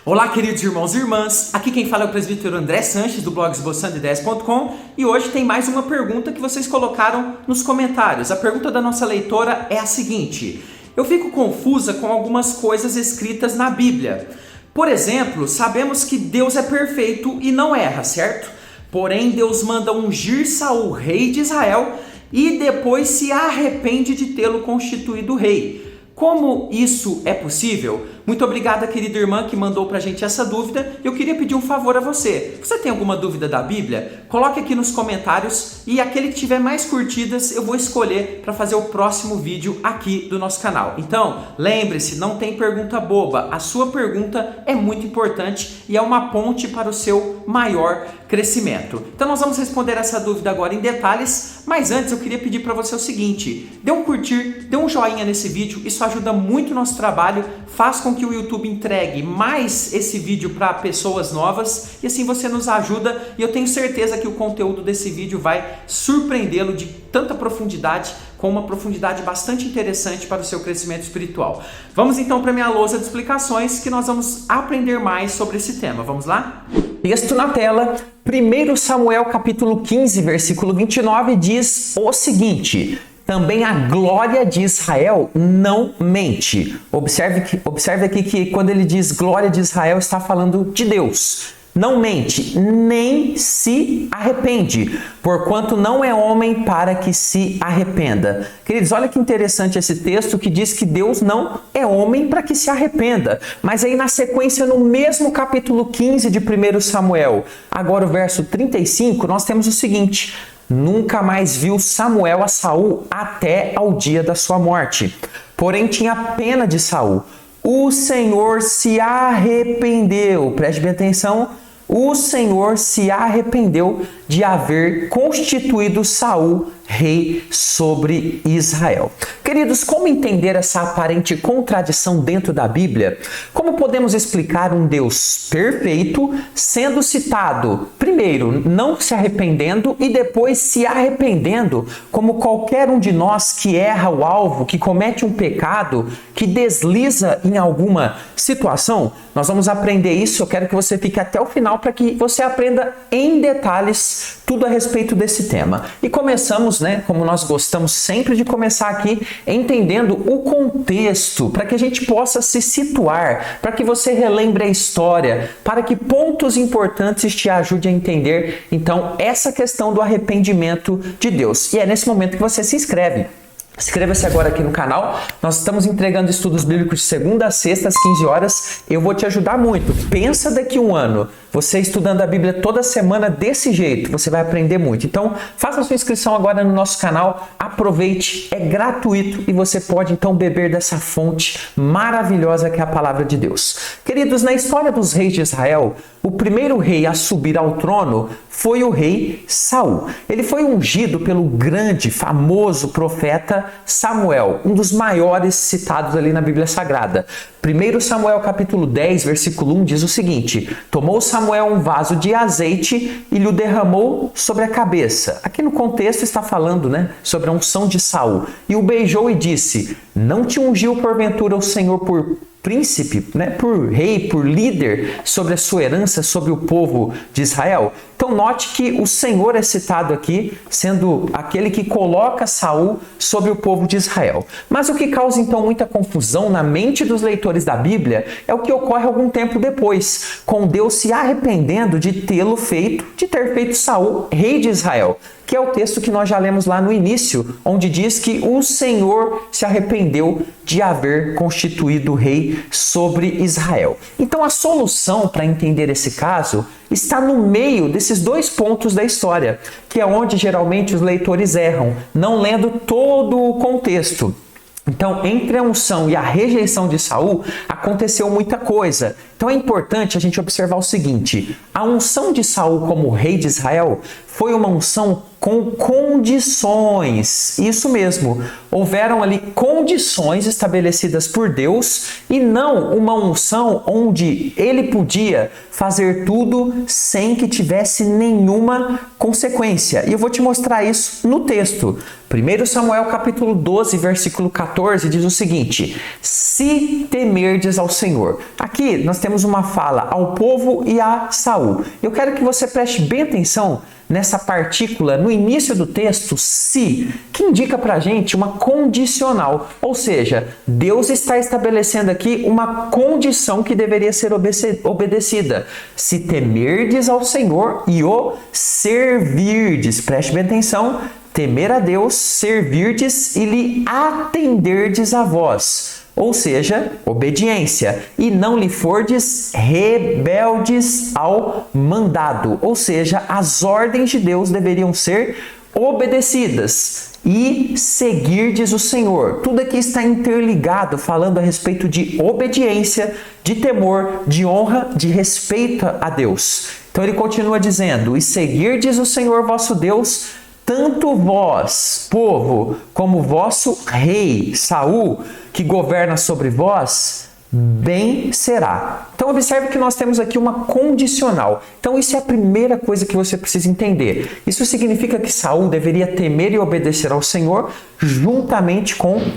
Olá, queridos irmãos e irmãs, aqui quem fala é o presbítero André Sanches do blog esboçandoideias.com e hoje tem mais uma pergunta que vocês colocaram nos comentários. A pergunta da nossa leitora é a seguinte: eu fico confusa com algumas coisas escritas na Bíblia. Por exemplo, sabemos que Deus é perfeito e não erra, certo? Porém, Deus manda ungir Saul, rei de Israel, e depois se arrepende de tê-lo constituído rei. Como isso é possível? Muito obrigada, querida irmã, que mandou pra gente essa dúvida. Eu queria pedir um favor a você. Você tem alguma dúvida da Bíblia? Coloque aqui nos comentários e aquele que tiver mais curtidas eu vou escolher para fazer o próximo vídeo aqui do nosso canal. Então, lembre-se, não tem pergunta boba. A sua pergunta é muito importante e é uma ponte para o seu maior crescimento. Então nós vamos responder essa dúvida agora em detalhes, mas antes eu queria pedir para você o seguinte: dê um curtir, dê um joinha nesse vídeo, isso ajuda muito o nosso trabalho, faz com que o YouTube entregue mais esse vídeo para pessoas novas e assim você nos ajuda, e eu tenho certeza que o conteúdo desse vídeo vai surpreendê-lo de tanta profundidade, com uma profundidade bastante interessante para o seu crescimento espiritual. Vamos então para a minha lousa de explicações que nós vamos aprender mais sobre esse tema. Vamos lá? Texto na tela, 1 Samuel capítulo 15, versículo 29 diz o seguinte: também a glória de Israel não mente. Observe aqui que quando ele diz glória de Israel, está falando de Deus. Não mente, nem se arrepende, porquanto não é homem para que se arrependa. Queridos, olha que interessante esse texto que diz que Deus não é homem para que se arrependa. Mas aí na sequência, no mesmo capítulo 15 de 1 Samuel, agora o verso 35, nós temos o seguinte: nunca mais viu Samuel a Saul até ao dia da sua morte. Porém tinha pena de Saul. O Senhor se arrependeu. Preste bem atenção. O Senhor se arrependeu de haver constituído Saul rei sobre Israel. Queridos, como entender essa aparente contradição dentro da Bíblia? Como podemos explicar um Deus perfeito sendo citado, primeiro, não se arrependendo e depois se arrependendo, como qualquer um de nós que erra o alvo, que comete um pecado, que desliza em alguma situação? Nós vamos aprender isso. Eu quero que você fique até o final para que você aprenda em detalhes tudo a respeito desse tema. E começamos, como nós gostamos sempre de começar aqui, entendendo o contexto, para que a gente possa se situar, para que você relembre a história, para que pontos importantes te ajudem a entender, então, essa questão do arrependimento de Deus. E é nesse momento que você se inscreve. Inscreva-se agora aqui no canal. Nós estamos entregando estudos bíblicos de segunda a sexta às 15 horas. Eu vou te ajudar muito. Pensa daqui a um ano, você estudando a Bíblia toda semana desse jeito, você vai aprender muito. Então, faça a sua inscrição agora no nosso canal. Aproveite, é gratuito e você pode então beber dessa fonte maravilhosa que é a palavra de Deus. Queridos, na história dos reis de Israel, o primeiro rei a subir ao trono foi o rei Saul. Ele foi ungido pelo grande, famoso profeta Samuel, um dos maiores citados ali na Bíblia Sagrada. 1 Samuel capítulo 10, versículo 1 diz o seguinte: tomou Samuel um vaso de azeite e lhe o derramou sobre a cabeça. Aqui no contexto está falando, sobre a unção de Saul. E o beijou e disse: não te ungiu porventura o Senhor por príncipe, por rei, por líder sobre a sua herança, sobre o povo de Israel? Então note que o Senhor é citado aqui, sendo aquele que coloca Saul sobre o povo de Israel. Mas o que causa então muita confusão na mente dos leitores da Bíblia é o que ocorre algum tempo depois, com Deus se arrependendo de tê-lo feito, de ter feito Saul rei de Israel, que é o texto que nós já lemos lá no início, onde diz que o Senhor se arrependeu de haver constituído rei sobre Israel. Então a solução para entender esse caso está no meio desses dois pontos da história, que é onde geralmente os leitores erram, não lendo todo o contexto. Então, entre a unção e a rejeição de Saul, aconteceu muita coisa. Então é importante a gente observar o seguinte: a unção de Saul como rei de Israel foi uma unção com condições. Isso mesmo, houveram ali condições estabelecidas por Deus e não uma unção onde ele podia fazer tudo sem que tivesse nenhuma consequência. E eu vou te mostrar isso no texto. 1 Samuel capítulo 12, versículo 14 diz o seguinte: se temerdes ao Senhor. Aqui nós temos uma fala ao povo e a Saul. Eu quero que você preste bem atenção nessa partícula no início do texto, se, que indica pra gente uma condicional. Ou seja, Deus está estabelecendo aqui uma condição que deveria ser obedecida. Se temerdes ao Senhor e o servirdes. Preste bem atenção. Temer a Deus, servirdes e lhe atenderdes a vós. Ou seja, obediência, e não lhe fordes rebeldes ao mandado. Ou seja, as ordens de Deus deveriam ser obedecidas e seguirdes o Senhor. Tudo aqui está interligado, falando a respeito de obediência, de temor, de honra, de respeito a Deus. Então ele continua dizendo: e seguirdes o Senhor vosso Deus, tanto vós, povo, como vosso rei, Saul, que governa sobre vós, bem será. Então observe que nós temos aqui uma condicional. Então isso é a primeira coisa que você precisa entender. Isso significa que Saul deveria temer e obedecer ao Senhor juntamente com o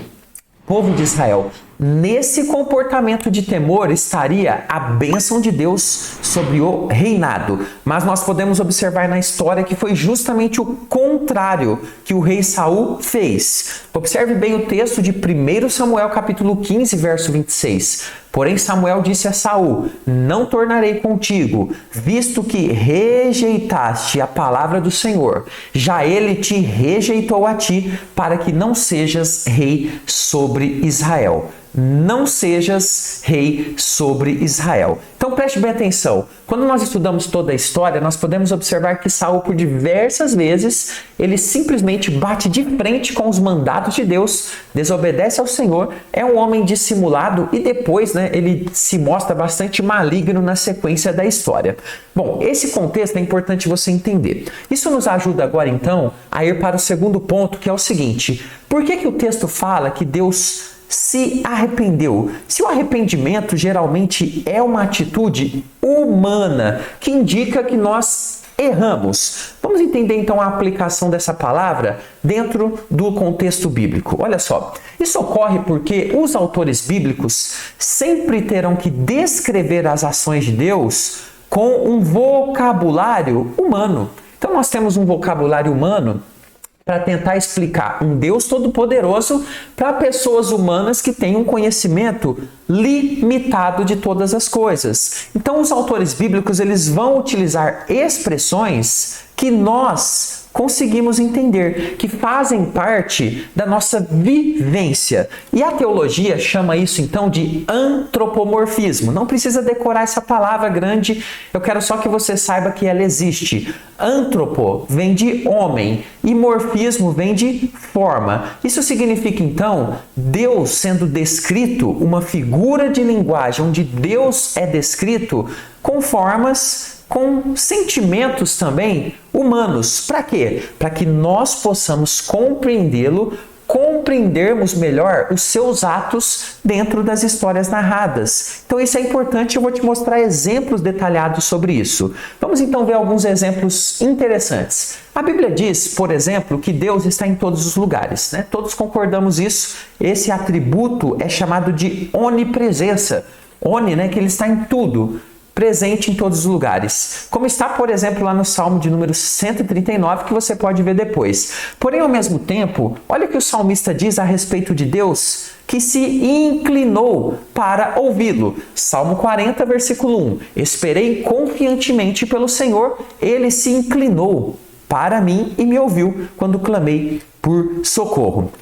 povo de Israel. Nesse comportamento de temor estaria a bênção de Deus sobre o reinado. Mas nós podemos observar na história que foi justamente o contrário que o rei Saul fez. Observe bem o texto de 1 Samuel capítulo 15, verso 26. Porém Samuel disse a Saul: não tornarei contigo, visto que rejeitaste a palavra do Senhor. Já ele te rejeitou a ti, para que não sejas rei sobre Israel. Não sejas rei sobre Israel. Então preste bem atenção. Quando nós estudamos toda a história, nós podemos observar que Saul, por diversas vezes, ele simplesmente bate de frente com os mandatos de Deus, desobedece ao Senhor, é um homem dissimulado e depois, ele se mostra bastante maligno na sequência da história. Bom, esse contexto é importante você entender. Isso nos ajuda agora, então, a ir para o segundo ponto, que é o seguinte: por que o texto fala que Deus se arrependeu? Se o arrependimento geralmente é uma atitude humana que indica que nós erramos. Vamos entender então a aplicação dessa palavra dentro do contexto bíblico. Olha só, isso ocorre porque os autores bíblicos sempre terão que descrever as ações de Deus com um vocabulário humano. Então nós temos um vocabulário humano para tentar explicar um Deus todo-poderoso para pessoas humanas que têm um conhecimento limitado de todas as coisas. Então, os autores bíblicos eles vão utilizar expressões que nós conseguimos entender, que fazem parte da nossa vivência. E a teologia chama isso então de antropomorfismo. Não precisa decorar essa palavra grande, eu quero só que você saiba que ela existe. Antropo vem de homem e morfismo vem de forma. Isso significa então Deus sendo descrito, uma figura de linguagem onde Deus é descrito com formas, com sentimentos também humanos. Para quê? Para que nós possamos compreendê-lo, compreendermos melhor os seus atos dentro das histórias narradas. Então isso é importante, eu vou te mostrar exemplos detalhados sobre isso. Vamos então ver alguns exemplos interessantes. A Bíblia diz, por exemplo, que Deus está em todos os lugares, Todos concordamos isso. Esse atributo é chamado de onipresença. Oni, que ele está em tudo, presente em todos os lugares. Como está, por exemplo, lá no Salmo de número 139, que você pode ver depois. Porém, ao mesmo tempo, olha o que o salmista diz a respeito de Deus, que se inclinou para ouvi-lo. Salmo 40, versículo 1. Esperei confiantemente pelo Senhor, ele se inclinou para mim e me ouviu quando clamei por socorro.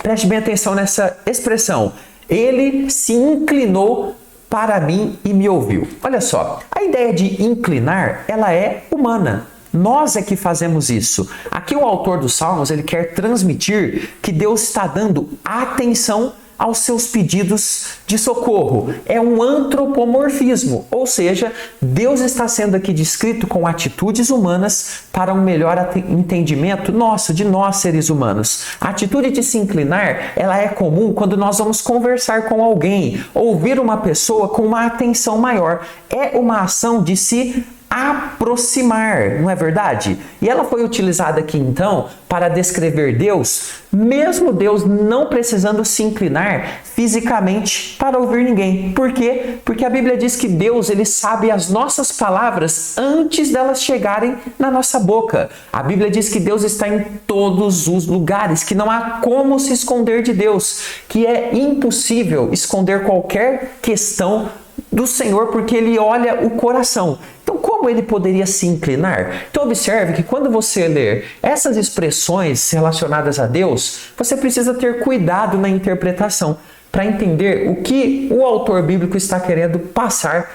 Preste bem atenção nessa expressão. Ele se inclinou para mim e me ouviu. Olha só, a ideia de inclinar, ela é humana. Nós é que fazemos isso. Aqui o autor dos Salmos, ele quer transmitir que Deus está dando atenção aos seus pedidos de socorro. É um antropomorfismo, ou seja, Deus está sendo aqui descrito com atitudes humanas para um melhor entendimento nosso, de nós seres humanos. A atitude de se inclinar, ela é comum quando nós vamos conversar com alguém, ouvir uma pessoa com uma atenção maior. É uma ação de se aproximar, não é verdade? E ela foi utilizada aqui então para descrever Deus, mesmo Deus não precisando se inclinar fisicamente para ouvir ninguém. Por quê? Porque a Bíblia diz que Deus, ele sabe as nossas palavras antes delas chegarem na nossa boca. A Bíblia diz que Deus está em todos os lugares, que não há como se esconder de Deus, que é impossível esconder qualquer questão do Senhor, porque Ele olha o coração. Então, como Ele poderia se inclinar? Então, observe que quando você ler essas expressões relacionadas a Deus, você precisa ter cuidado na interpretação para entender o que o autor bíblico está querendo passar,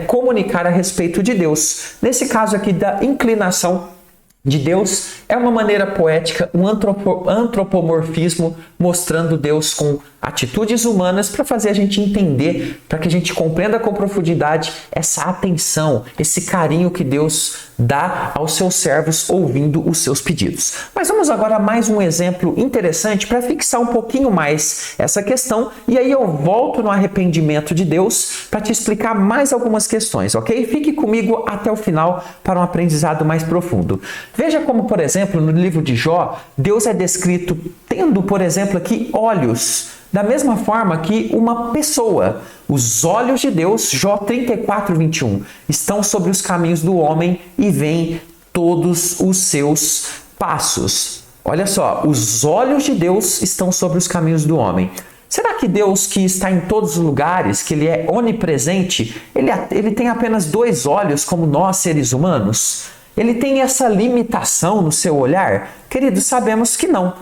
comunicar a respeito de Deus. Nesse caso aqui da inclinação de Deus, é uma maneira poética, um antropomorfismo mostrando Deus com atitudes humanas para fazer a gente entender, para que a gente compreenda com profundidade essa atenção, esse carinho que Deus dá aos seus servos ouvindo os seus pedidos. Mas vamos agora a mais um exemplo interessante para fixar um pouquinho mais essa questão, e aí eu volto no arrependimento de Deus para te explicar mais algumas questões, ok? Fique comigo até o final para um aprendizado mais profundo. Veja como, por exemplo, no livro de Jó, Deus é descrito tendo, por exemplo, aqui olhos, da mesma forma que uma pessoa. Os olhos de Deus, Jó 34, 21, estão sobre os caminhos do homem e veem todos os seus passos. Olha só, os olhos de Deus estão sobre os caminhos do homem. Será que Deus, que está em todos os lugares, que Ele é onipresente, ele tem apenas dois olhos como nós, seres humanos? Ele tem essa limitação no seu olhar? Queridos, sabemos que não,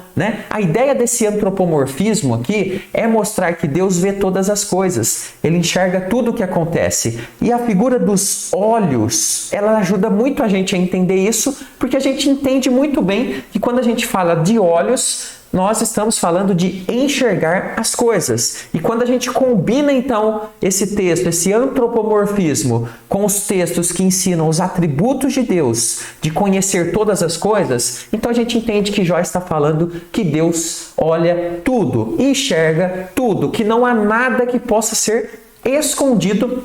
A ideia desse antropomorfismo aqui é mostrar que Deus vê todas as coisas. Ele enxerga tudo o que acontece. E a figura dos olhos, ela ajuda muito a gente a entender isso, porque a gente entende muito bem que quando a gente fala de olhos, nós estamos falando de enxergar as coisas. E quando a gente combina, então, esse texto, esse antropomorfismo, com os textos que ensinam os atributos de Deus, de conhecer todas as coisas, então a gente entende que Jó está falando que Deus olha tudo, enxerga tudo, que não há nada que possa ser escondido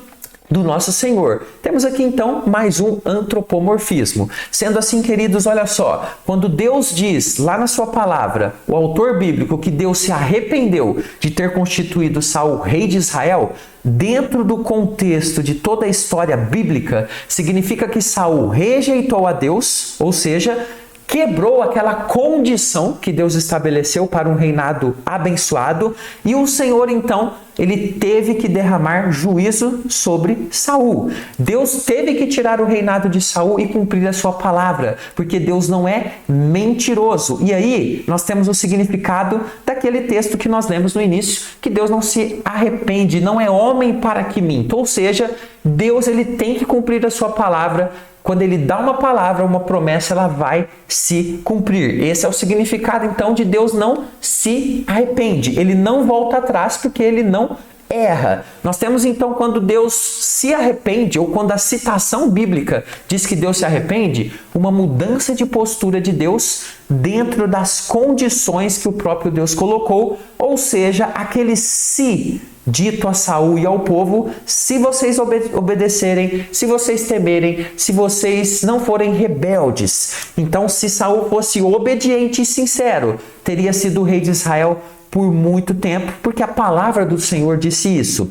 do nosso Senhor. Temos aqui então mais um antropomorfismo. Sendo assim, queridos, olha só, quando Deus diz lá na sua palavra, o autor bíblico, que Deus se arrependeu de ter constituído Saul rei de Israel, dentro do contexto de toda a história bíblica, significa que Saul rejeitou a Deus, ou seja, quebrou aquela condição que Deus estabeleceu para um reinado abençoado, e o Senhor então, ele teve que derramar juízo sobre Saul. Deus teve que tirar o reinado de Saul e cumprir a sua palavra, porque Deus não é mentiroso. E aí nós temos o significado daquele texto que nós lemos no início, que Deus não se arrepende, não é homem para que minta. Ou seja, Deus, ele tem que cumprir a sua palavra. Quando ele dá uma palavra, uma promessa, ela vai se cumprir. Esse é o significado, então, de Deus não se arrepende. Ele não volta atrás porque ele não erra. Nós temos, então, quando Deus se arrepende, ou quando a citação bíblica diz que Deus se arrepende, uma mudança de postura de Deus dentro das condições que o próprio Deus colocou, ou seja, aquele se dito a Saul e ao povo: se vocês obedecerem, se vocês temerem, se vocês não forem rebeldes. Então, se Saul fosse obediente e sincero, teria sido o rei de Israel por muito tempo, porque a palavra do Senhor disse isso.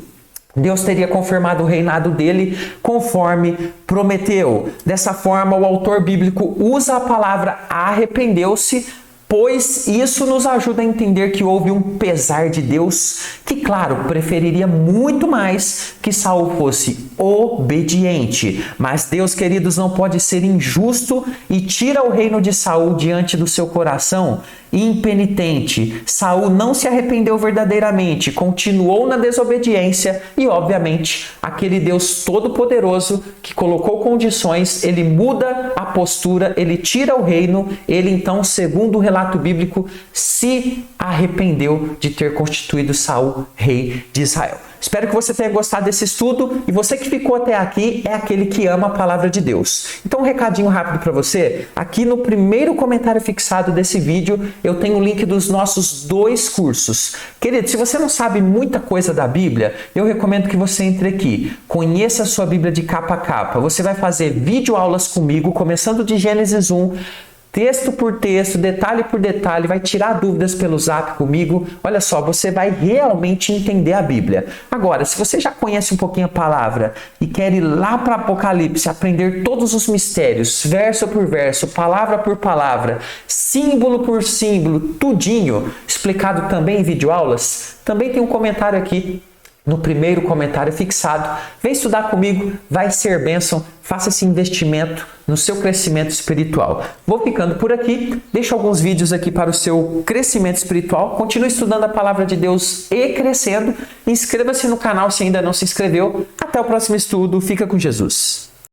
Deus teria confirmado o reinado dele conforme prometeu. Dessa forma, o autor bíblico usa a palavra arrependeu-se, pois isso nos ajuda a entender que houve um pesar de Deus, que, claro, preferiria muito mais que Saul fosse obediente. Mas Deus, queridos, não pode ser injusto e tira o reino de Saul diante do seu coração impenitente. Saul não se arrependeu verdadeiramente, continuou na desobediência e, obviamente, aquele Deus todo-poderoso que colocou condições, ele muda a postura, ele tira o reino, ele então, segundo o relato bíblico, se arrependeu de ter constituído Saul rei de Israel. Espero que você tenha gostado desse estudo e você que ficou até aqui é aquele que ama a palavra de Deus. Então, um recadinho rápido para você. Aqui no primeiro comentário fixado desse vídeo, eu tenho o link dos nossos 2 cursos. Querido, se você não sabe muita coisa da Bíblia, eu recomendo que você entre aqui. Conheça a sua Bíblia de capa a capa. Você vai fazer videoaulas comigo, começando de Gênesis 1, texto por texto, detalhe por detalhe, vai tirar dúvidas pelo zap comigo. Olha só, você vai realmente entender a Bíblia. Agora, se você já conhece um pouquinho a palavra e quer ir lá para Apocalipse, aprender todos os mistérios, verso por verso, palavra por palavra, símbolo por símbolo, tudinho, explicado também em videoaulas, também tem um comentário aqui no primeiro comentário fixado. Vem estudar comigo, vai ser bênção, faça esse investimento no seu crescimento espiritual. Vou ficando por aqui, deixo alguns vídeos aqui para o seu crescimento espiritual, continue estudando a palavra de Deus e crescendo, inscreva-se no canal se ainda não se inscreveu. Até o próximo estudo, fica com Jesus.